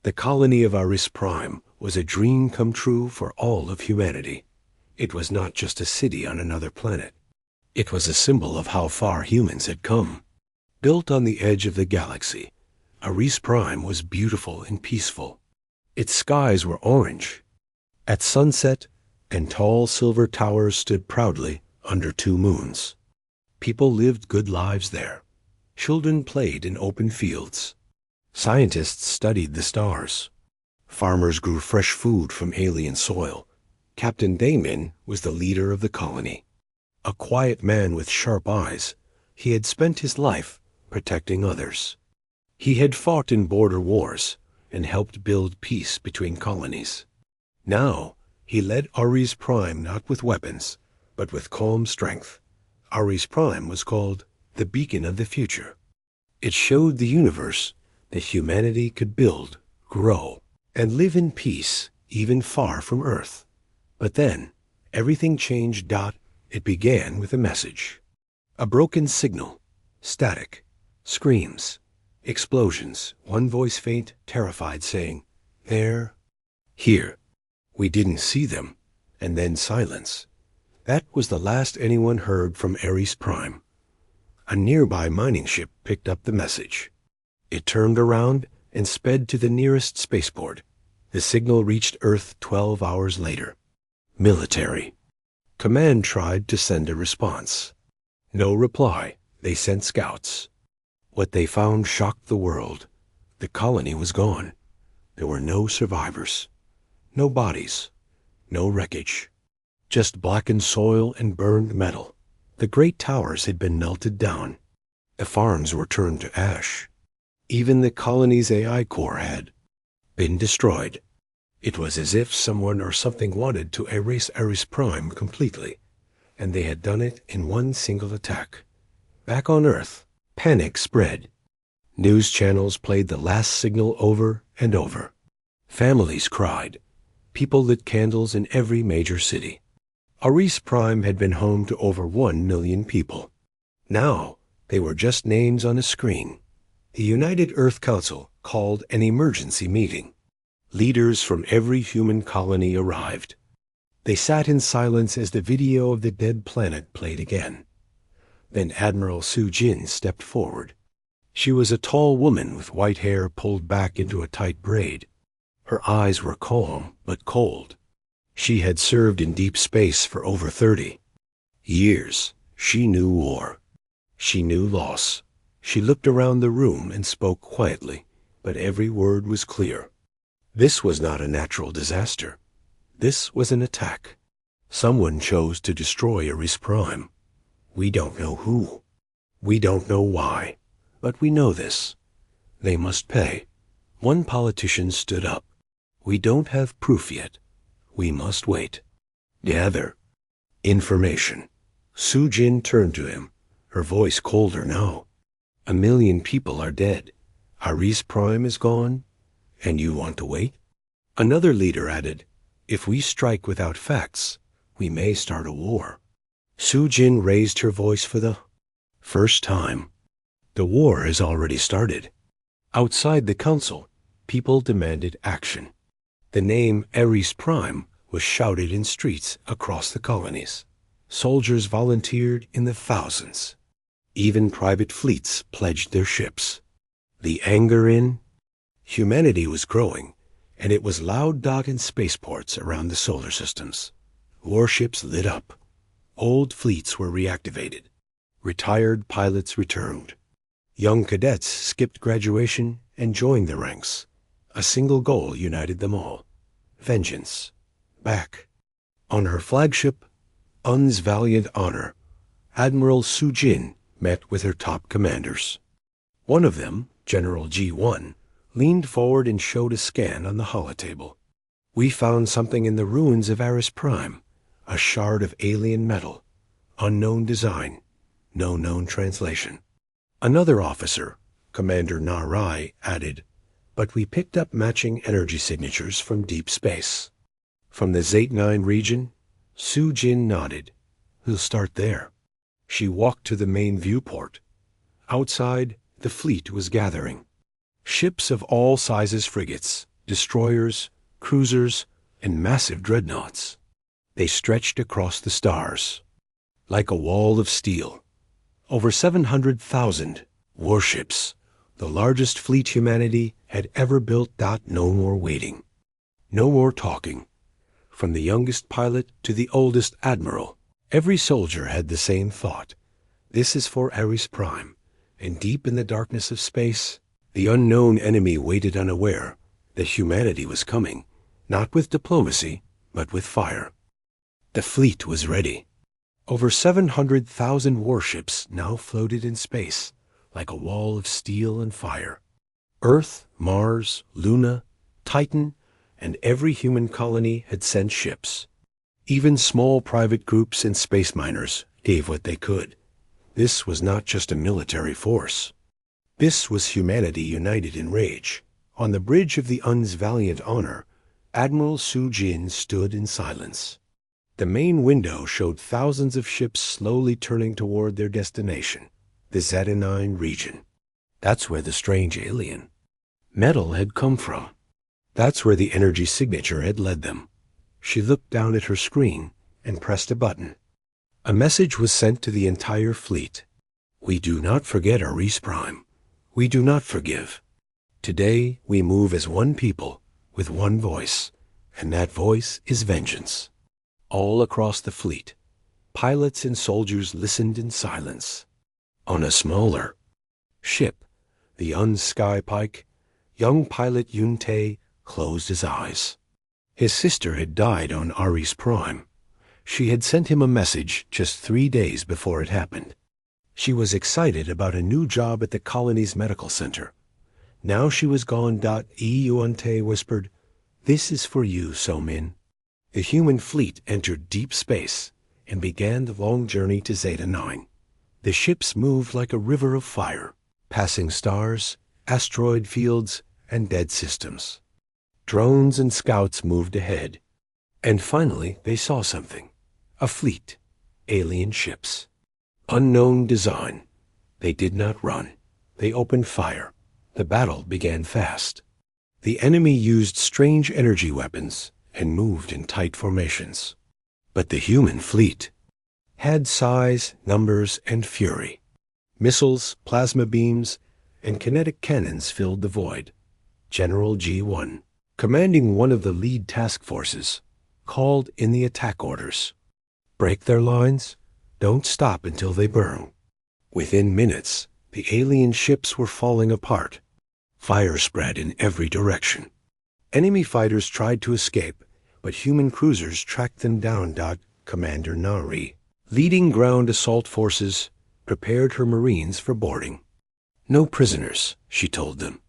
The colony of Aris Prime was a dream come true for all of humanity. It was not just a city on another planet. It was a symbol of how far humans had come. Built on the edge of the galaxy, Aris Prime was beautiful and peaceful. Its skies were orange at sunset, and tall silver towers stood proudly under two moons. People lived good lives there. Children played in open fields. Scientists studied the stars. Farmers grew fresh food from alien soil. Captain Damon was the leader of the colony. A quiet man with sharp eyes, he had spent his life protecting others. He had fought in border wars and helped build peace between colonies. Now, he led Aris Prime not with weapons, but with calm strength. Aris Prime was called the Beacon of the Future. It showed the universe that humanity could build, grow, and live in peace even far from Earth. But then, everything changed. It began with a message. A broken signal, static, screams, explosions, one voice faint, terrified, saying, "There, here." We didn't see them, and then silence. That was the last anyone heard from Aris Prime. A nearby mining ship picked up the message. It turned around and sped to the nearest spaceport. The signal reached Earth 12 hours later. Military. Command tried to send a response. No reply. They sent scouts. What they found shocked the world. The colony was gone. There were no survivors. No bodies. No wreckage. Just blackened soil and burned metal. The great towers had been melted down. The farms were turned to ash. Even the colony's AI core had been destroyed. It was as if someone or something wanted to erase Aris Prime completely, and they had done it in one single attack. Back on Earth, panic spread. News channels played the last signal over and over. Families cried. People lit candles in every major city. Aris Prime had been home to over 1 million people. Now, they were just names on a screen. The United Earth Council called an emergency meeting. Leaders from every human colony arrived. They sat in silence as the video of the dead planet played again. Then Admiral Su Jin stepped forward. She was a tall woman with white hair pulled back into a tight braid. Her eyes were calm but cold. She had served in deep space for over 30 years. She knew war. She knew loss. She looked around the room and spoke quietly, but every word was clear. This was not a natural disaster. This was an attack. Someone chose to destroy Aris Prime. We don't know who. We don't know why. But we know this. They must pay. One politician stood up. We don't have proof yet. We must wait. Gather information. Su Jin turned to him, her voice colder now. 1 million people are dead. Aris Prime is gone, and you want to wait? Another leader added, if we strike without facts, we may start a war. Su Jin raised her voice for the first time. The war has already started. Outside the council, people demanded action. The name Aris Prime was shouted in streets across the colonies. Soldiers volunteered in the thousands. Even private fleets pledged their ships. The anger in humanity was growing, and it was loud in spaceports around the solar systems. Warships lit up. Old fleets were reactivated. Retired pilots returned. Young cadets skipped graduation and joined the ranks. A single goal united them all. Vengeance. Back. On her flagship, Un's Valiant Honor, Admiral Su Jin met with her top commanders. One of them, General G1, leaned forward and showed a scan on the holotable. We found something in the ruins of Aris Prime, a shard of alien metal, unknown design, no known translation. Another officer, Commander Narai, added, but we picked up matching energy signatures from deep space. From the Zate-9 region, Su Jin nodded. We'll start there. She walked to the main viewport. Outside, the fleet was gathering. Ships of all sizes frigates, destroyers, cruisers, and massive dreadnoughts. They stretched across the stars like a wall of steel. Over 700,000 warships, the largest fleet humanity had ever built. No more waiting. No more talking. From the youngest pilot to the oldest admiral, every soldier had the same thought. This is for Aris Prime, and deep in the darkness of space, the unknown enemy waited unaware that humanity was coming, not with diplomacy, but with fire. The fleet was ready. Over 700,000 warships now floated in space like a wall of steel and fire. Earth, Mars, Luna, Titan, and every human colony had sent ships. Even small private groups and space miners gave what they could. This was not just a military force. This was humanity united in rage. On the bridge of the Un's valiant honor, Admiral Su Jin stood in silence. The main window showed thousands of ships slowly turning toward their destination, the Zetanine region. That's where the strange alien metal had come from. That's where the energy signature had led them. She looked down at her screen and pressed a button. A message was sent to the entire fleet. We do not forget Aris Prime. We do not forgive. Today we move as one people with one voice, and that voice is vengeance. All across the fleet, pilots and soldiers listened in silence. On a smaller ship, the Sky Pike, young pilot Yun Tae closed his eyes. His sister had died on Aris Prime. She had sent him a message just 3 days before it happened. She was excited about a new job at the colony's medical center. Now she was gone. Yun Tae whispered, "This is for you, So-min." The human fleet entered deep space and began the long journey to Zeta 9. The ships moved like a river of fire, passing stars, asteroid fields, and dead systems. Drones and scouts moved ahead. And finally they saw something. A fleet. Alien ships. Unknown design. They did not run. They opened fire. The battle began fast. The enemy used strange energy weapons and moved in tight formations. But the human fleet had size, numbers, and fury. Missiles, plasma beams, and kinetic cannons filled the void. General G1, commanding one of the lead task forces, called in the attack orders. Break their lines. Don't stop until they burn. Within minutes, the alien ships were falling apart. Fire spread in every direction. Enemy fighters tried to escape, but human cruisers tracked them down. Commander Nari, leading ground assault forces, prepared her Marines for boarding. No prisoners, she told them.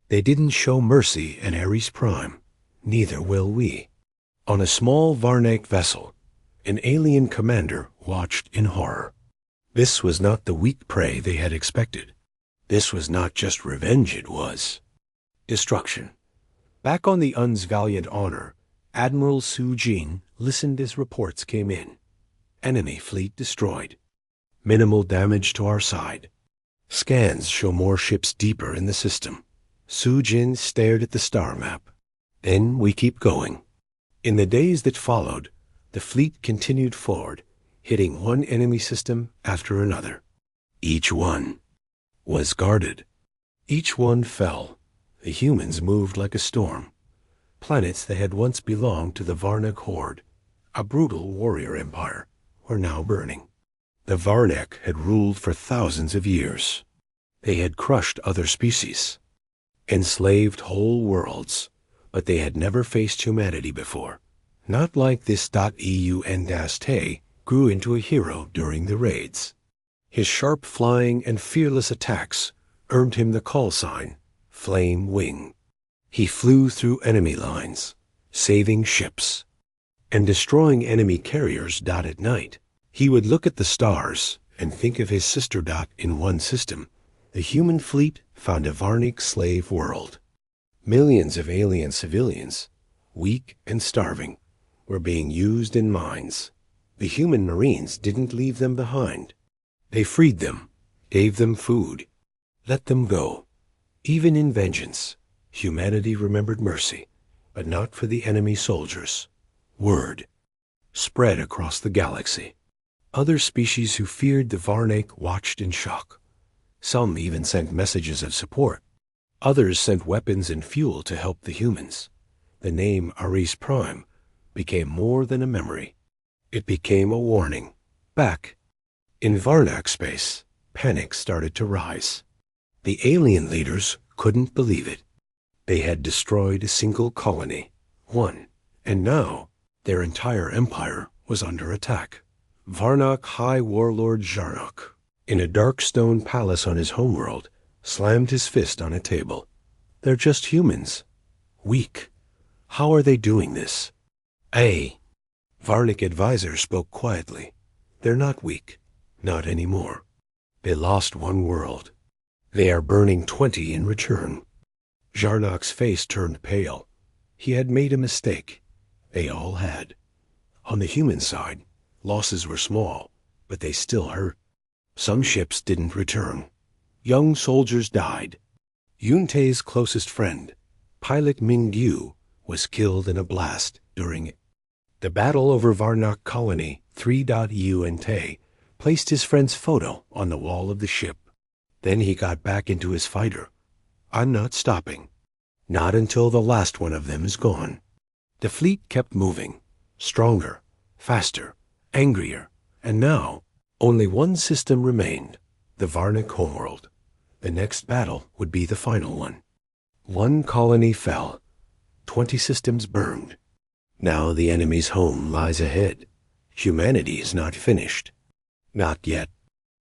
They didn't show mercy at Aris Prime. Neither will we. On a small Varnak vessel, an alien commander watched in horror. This was not the weak prey they had expected. This was not just revenge, it was destruction. Back on the Un's valiant honor, Admiral Su Jin listened as reports came in. Enemy fleet destroyed. Minimal damage to our side. Scans show more ships deeper in the system. Su Jin stared at the star map. Then we keep going. In the days that followed, the fleet continued forward, hitting one enemy system after another. Each one was guarded. Each one fell. The humans moved like a storm. Planets that had once belonged to the Varnak Horde, a brutal warrior empire, were now burning. The Varnak had ruled for thousands of years. They had crushed other species, enslaved whole worlds, but they had never faced humanity before. Not like this. Eun Tae grew into a hero during the raids. His sharp flying and fearless attacks earned him the call sign, Flame Wing. He flew through enemy lines, saving ships, and destroying enemy carriers. At night, he would look at the stars and think of his sister. In one system, the human fleet found a Varnik slave world. Millions of alien civilians, weak and starving, were being used in mines. The human Marines didn't leave them behind. They freed them, gave them food, let them go. Even in vengeance, Humanity remembered mercy, but not for the enemy soldiers. Word spread across the galaxy. Other species who feared the Varnak watched in shock. Some even sent messages of support. Others sent weapons and fuel to help the humans. The name Aris Prime became more than a memory. It became a warning. Back in Varnak space, panic started to rise. The alien leaders couldn't believe it. They had destroyed a single colony, one, and now their entire empire was under attack. Varnak High Warlord Jarnock, in a dark stone palace on his homeworld, slammed his fist on a table. They're just humans. Weak. How are they doing this? Varnik advisor spoke quietly. They're not weak. Not anymore. They lost one world. They are burning 20 in return. Jarnock's face turned pale. He had made a mistake. They all had. On the human side, losses were small, but they still hurt. Some ships didn't return. Young soldiers died. Yunte's closest friend, pilot Mingyu, was killed in a blast during it. The battle over Varnak Colony 3.Yunte placed his friend's photo on the wall of the ship. Then he got back into his fighter. I'm not stopping. Not until the last one of them is gone. The fleet kept moving. Stronger, faster, angrier. And now, only one system remained. The Varnak homeworld. The next battle would be the final one. One colony fell. 20 systems burned. Now the enemy's home lies ahead. Humanity is not finished. Not yet.